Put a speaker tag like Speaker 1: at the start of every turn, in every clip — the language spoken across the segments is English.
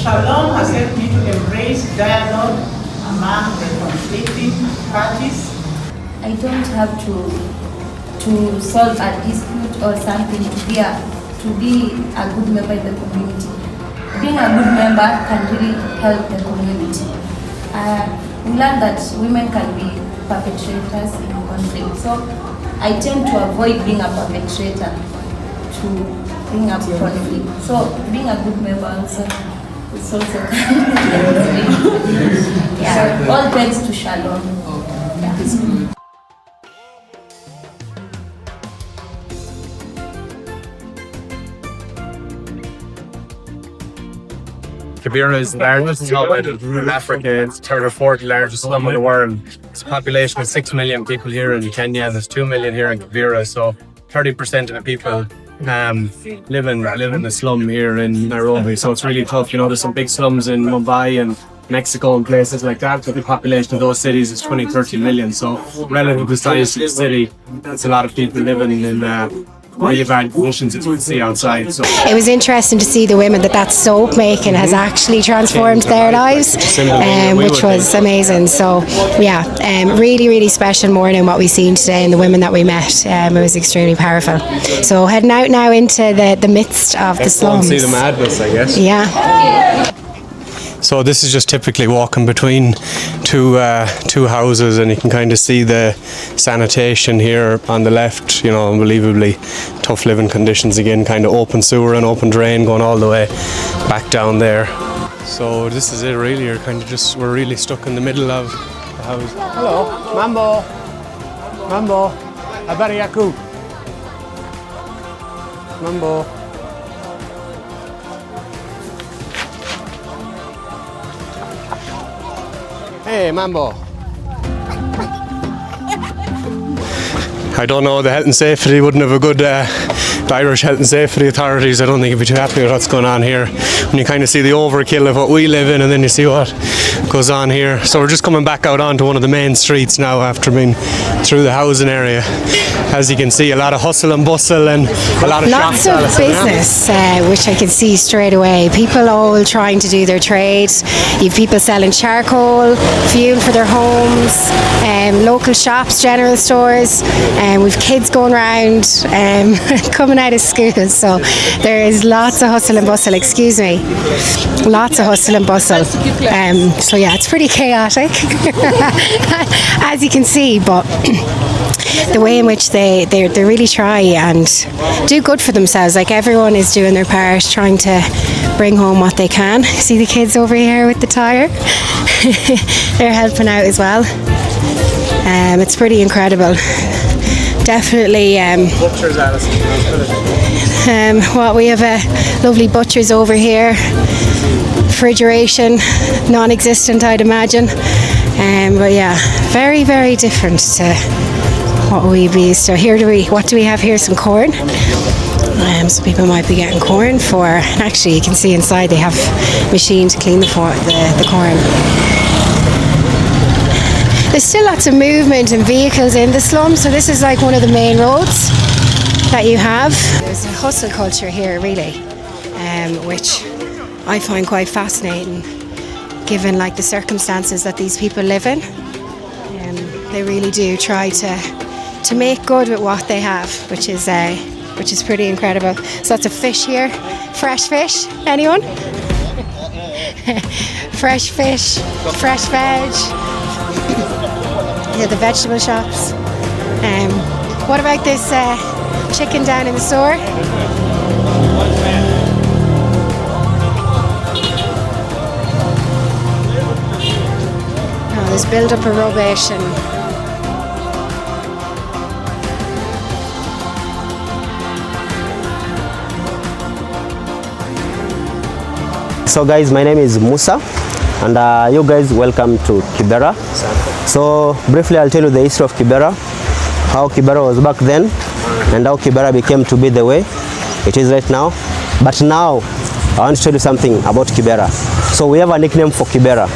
Speaker 1: Shalom has helped me to embrace dialogue among the conflicting parties.
Speaker 2: I don't have to solve a dispute or something to be a good member in the community. Being a good member can really help the community. We learned that women can be perpetrators in conflict. So I tend to avoid being a perpetrator to bring up conflict. So being a good member also is also yeah. All thanks to Shalom. Yeah.
Speaker 3: Kibera is the largest slum in Africa. It's the third or fourth largest slum in the world. It's a population of 6 million people here in Kenya. There's 2 million here in Kibera. So 30% of the people live in the slum here in Nairobi. So it's really tough. You know, there's some big slums in Mumbai and Mexico and places like that, but the population of those cities is 20-30 million. So relative to the size of the city, that's a lot of people living in really bad conditions, as we see outside. So
Speaker 4: it was interesting to see the women that soap making has actually transformed their lives, which was amazing. So yeah, really, really special morning what we've seen today and the women that we met. It was extremely powerful. So heading out now into the midst of the slums.
Speaker 3: See the madness, I guess.
Speaker 4: Yeah.
Speaker 3: So this is just typically walking between two houses, and you can kind of see the sanitation here on the left. You know, unbelievably tough living conditions again. Kind of open sewer and open drain going all the way back down there. So this is it really. We're really stuck in the middle of the house. Hello, Mambo, habari yako? Mambo. Hey, Mambo. I don't know, the health and safety wouldn't have a good, the Irish health and safety authorities, I don't think would be too happy with what's going on here. When you kind of see the overkill of what we live in, and then you see what goes on here. So we're just coming back out onto one of the main streets now after being through the housing area. As you can see, a lot of hustle and bustle and a lot of
Speaker 4: lots of business, which I can see straight away. People all trying to do their trade. You've people selling charcoal, fuel for their homes, local shops, general stores, and we've kids going around coming out of school. So there is lots of hustle and bustle. Excuse me, lots of hustle and bustle. So yeah, it's pretty chaotic, as you can see, but the way in which they really try and do good for themselves. Like everyone is doing their part, trying to bring home what they can. See the kids over here with the tyre? They're helping out as well. It's pretty incredible. Definitely.
Speaker 3: Butchers, Alison.
Speaker 4: We have a lovely butcher's over here. Refrigeration, non-existent, I'd imagine. But yeah, very, very different to what we've used. So here what do we have here? Some corn. So people might be getting corn for, actually you can see inside they have a machine to clean the corn. There's still lots of movement and vehicles in the slum, so this is like one of the main roads that you have. There's a hustle culture here really, which I find quite fascinating given like the circumstances that these people live in. They really do try to make good with what they have, which is pretty incredible. So lots of fish here. Fresh fish, anyone? Fresh fish, fresh veg. Yeah, the vegetable shops. What about this chicken down in the store? Oh, there's build up of rubbish and
Speaker 5: so guys, my name is Musa, and you guys welcome to Kibera. So briefly I'll tell you the history of Kibera, how Kibera was back then and how Kibera became to be the way it is right now. But now I want to tell you something about Kibera. So we have a nickname for Kibera.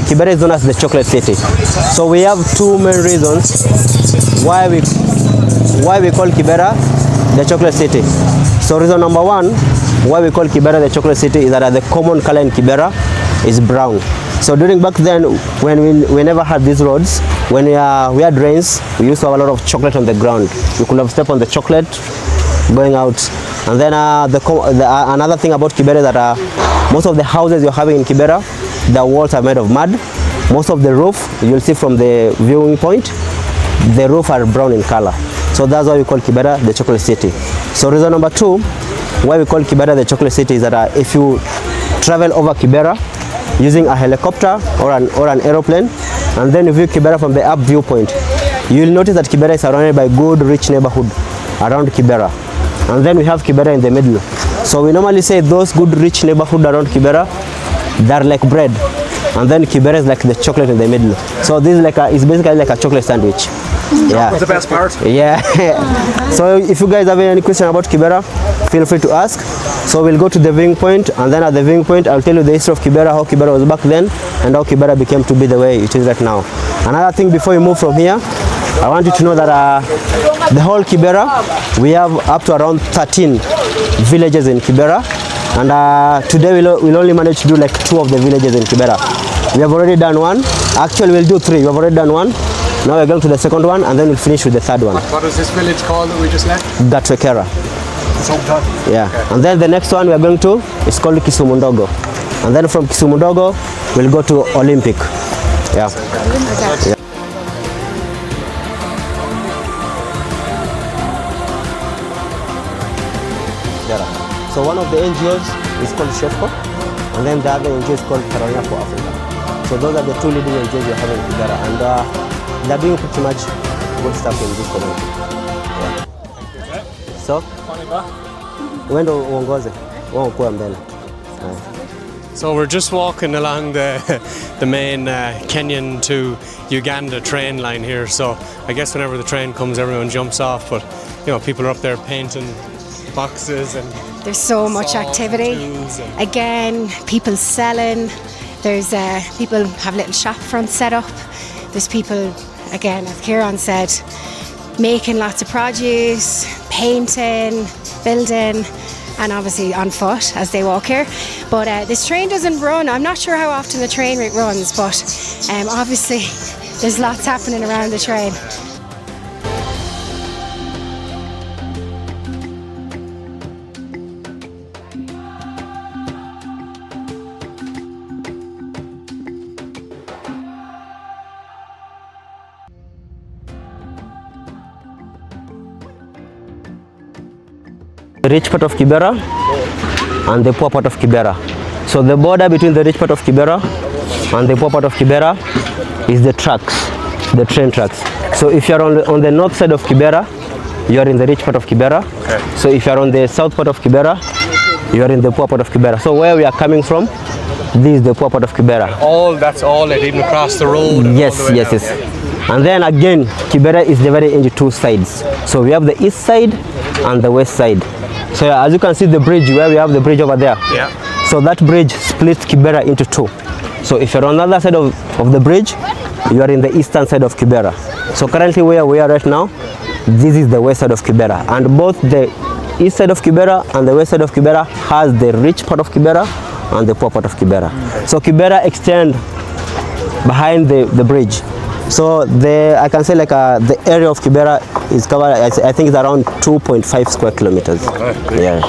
Speaker 5: Kibera is known as the chocolate city. So we have two main reasons why we call Kibera the chocolate city. So reason number one, why we call Kibera the chocolate city is that the common color in Kibera is brown. So during back then, when we never had these roads, when we had rains, we used to have a lot of chocolate on the ground. You could have stepped on the chocolate going out. And then another thing about Kibera is that most of the houses you're having in Kibera, the walls are made of mud. Most of the roof, you'll see from the viewing point, the roof are brown in color. So that's why we call Kibera the chocolate city. So reason number 2, why we call Kibera the chocolate city is that if you travel over Kibera using a helicopter or an aeroplane, and then you view Kibera from the up viewpoint, you'll notice that Kibera is surrounded by good, rich neighborhood around Kibera. And then we have Kibera in the middle. So we normally say those good, rich neighborhood around Kibera, they're like bread. And then Kibera is like the chocolate in the middle. So this is it's basically like a chocolate sandwich. Yeah.
Speaker 3: What's the best part?
Speaker 5: Yeah. So if you guys have any question about Kibera, feel free to ask. So we'll go to the viewing point, and then at the viewing point, I'll tell you the history of Kibera, how Kibera was back then, and how Kibera became to be the way it is right now. Another thing before you move from here, I want you to know that the whole Kibera, we have up to around 13 villages in Kibera, and today we'll only manage to do like 2 of the villages in Kibera. We have already done 1. Actually, we'll do 3. We have already done 1. Now we're going to the second one, and then we'll finish with the third one.
Speaker 3: What was this village called that we just left?
Speaker 5: Gatwekera. Yeah.
Speaker 3: Okay.
Speaker 5: And then the next one we're going to is called Kisumundogo. And then from Kisumundogo, we'll go to Olympic. Yeah. Yeah. So one of the NGOs is called Shefco, and then the other NGO is called Carolina for Africa. So those are the 2 leading NGOs we have in Kibera, and they're doing pretty much good stuff in this community. Yeah. So, wendo uongoze, wao kuwa mbele.
Speaker 3: So we're just walking along the main Kenyan to Uganda train line here. So I guess whenever the train comes, everyone jumps off. But people are up there painting boxes and
Speaker 4: There's so much activity. Again, people selling. There's people have little shop fronts set up. There's people, again, as Kieran said, making lots of produce, painting, building, and obviously on foot as they walk here. But this train doesn't run. I'm not sure how often the train runs, but obviously there's lots happening around the train.
Speaker 5: The rich part of Kibera and the poor part of Kibera. So the border between the rich part of Kibera and the poor part of Kibera is the tracks, the train tracks. So if you're on the north side of Kibera, you are in the rich part of Kibera. Okay. So if you're on the south part of Kibera, you are in the poor part of Kibera. So where we are coming from, this is the poor part of Kibera.
Speaker 3: That's all it, even across the road.
Speaker 5: Yes,
Speaker 3: all the way
Speaker 5: yes,
Speaker 3: down.
Speaker 5: yes. And then again, Kibera is divided into 2 sides. So we have the east side and the west side. So as you can see the bridge, where we have the bridge over there.
Speaker 3: Yeah.
Speaker 5: So that bridge splits Kibera into 2. So if you're on the other side of the bridge, you are in the eastern side of Kibera. So currently where we are right now, this is the west side of Kibera. And both the east side of Kibera and the west side of Kibera has the rich part of Kibera and the poor part of Kibera. So Kibera extends behind the bridge. So I can say the area of Kibera is covered, I think it's around 2.5 square kilometers. Yeah.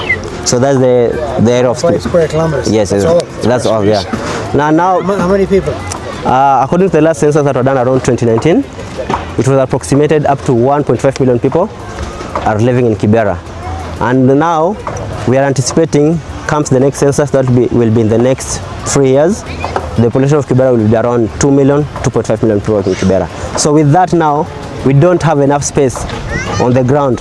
Speaker 5: So that's the area of
Speaker 6: 5 square kilometers.
Speaker 5: Yes, that's all, yeah. Now,
Speaker 6: How many people?
Speaker 5: according to the last census that was done around 2019, it was approximated up to 1.5 million people are living in Kibera. And now we are anticipating comes the next census that will be in the next 3 years. The population of Kibera will be around 2 million, 2.5 million people in Kibera. So with that now, we don't have enough space on the ground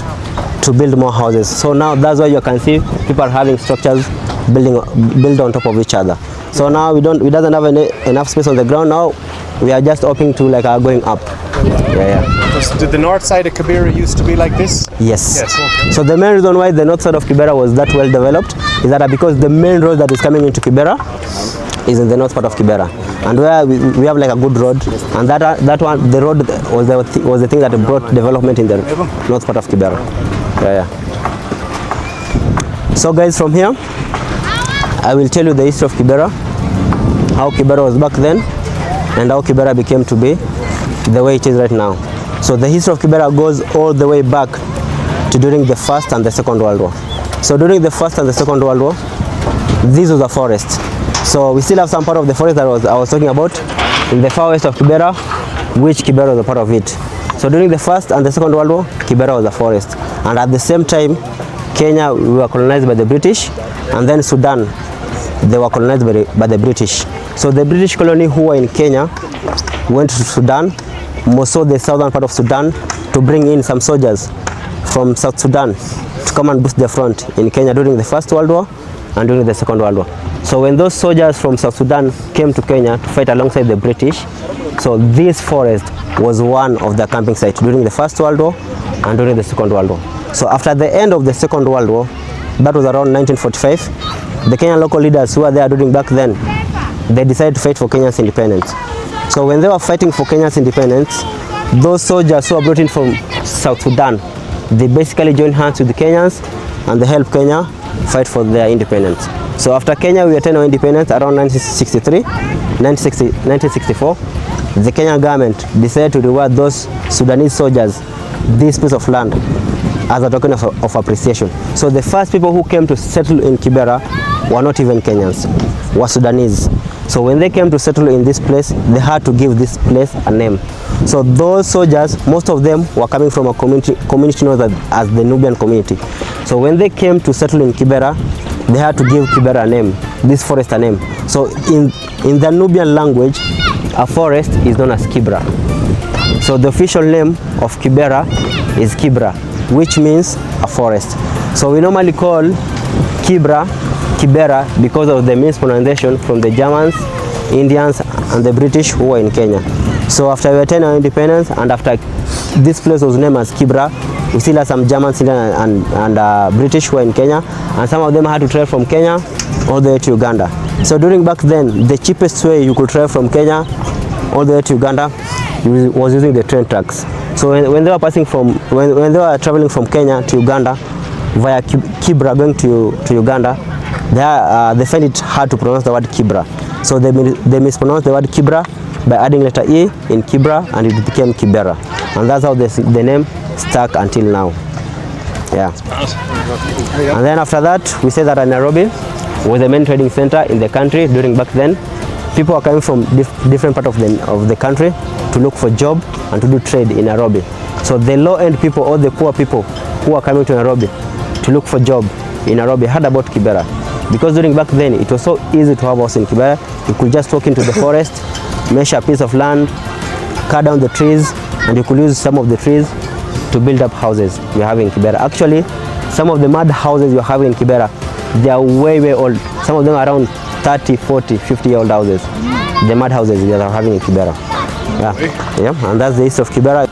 Speaker 5: to build more houses. So now that's why you can see people are having structures build on top of each other. So now we doesn't have enough space on the ground. Now we are just hoping to going up.
Speaker 3: Did the north side of Kibera used to be like this?
Speaker 5: Yes.
Speaker 3: Okay.
Speaker 5: So the main reason why the north side of Kibera was that well developed is that because the main road that is coming into Kibera is in the north part of Kibera, and where we have a good road, and that one, the road was the thing that brought development in the north part of Kibera. So guys, from here, I will tell you the history of Kibera, how Kibera was back then, and how Kibera became to be the way it is right now. So the history of Kibera goes all the way back to during the First and the Second World War. So during the First and the Second World War, this was a forest. So we still have some part of the forest that I was talking about in the far west of Kibera, which Kibera was a part of it. So during the First and the Second World War, Kibera was a forest. And at the same time, Kenya, we were colonized by the British, and then Sudan, they were colonized by the British. So the British colony who were in Kenya went to Sudan, most of the southern part of Sudan, to bring in some soldiers from South Sudan to come and boost the front in Kenya during the First World War and during the Second World War. So when those soldiers from South Sudan came to Kenya to fight alongside the British, so this forest was one of the camping sites during the First World War and during the Second World War. So after the end of the Second World War, that was around 1945, the Kenyan local leaders who were there during back then, they decided to fight for Kenya's independence. So when they were fighting for Kenya's independence, those soldiers who were brought in from South Sudan, they basically joined hands with the Kenyans and they helped Kenya fight for their independence. So after Kenya we attained our independence around 1964, the Kenyan government decided to reward those Sudanese soldiers this piece of land as a token of appreciation. So the first people who came to settle in Kibera were not even Kenyans, were Sudanese. So when they came to settle in this place, they had to give this place a name. So those soldiers, most of them were coming from a community known as the Nubian community. So when they came to settle in Kibera, they had to give Kibera a name, this forest a name. So in the Nubian language, a forest is known as Kibra. So the official name of Kibera is Kibra, which means a forest. So we normally call Kibera because of the mispronunciation from the Germans, Indians, and the British who were in Kenya. So after we attained our independence, and after this place was named as Kibera, we still have some Germans, Indians, and British who were in Kenya, and some of them had to travel from Kenya all the way to Uganda. So during back then, the cheapest way you could travel from Kenya all the way to Uganda was using the train tracks. So when they were passing from, when they were traveling from Kenya to Uganda via Kibera going to Uganda, they find it hard to pronounce the word Kibera. So they mispronounced the word Kibera by adding letter E in Kibera, and it became Kibera. And that's how the name stuck until now. Yeah. And then after that, we say that Nairobi was the main trading center in the country during back then. People are coming from different parts of the country to look for job and to do trade in Nairobi. So the low-end people or the poor people who are coming to Nairobi to look for job in Nairobi heard about Kibera. Because during back then, it was so easy to have a house in Kibera. You could just walk into the forest, measure a piece of land, cut down the trees, and you could use some of the trees to build up houses you have in Kibera. Actually, some of the mud houses you have in Kibera, they are way, way old. Some of them are around 30, 40, 50-year-old houses. The mud houses that are having in Kibera. Yeah, and that's the history of Kibera.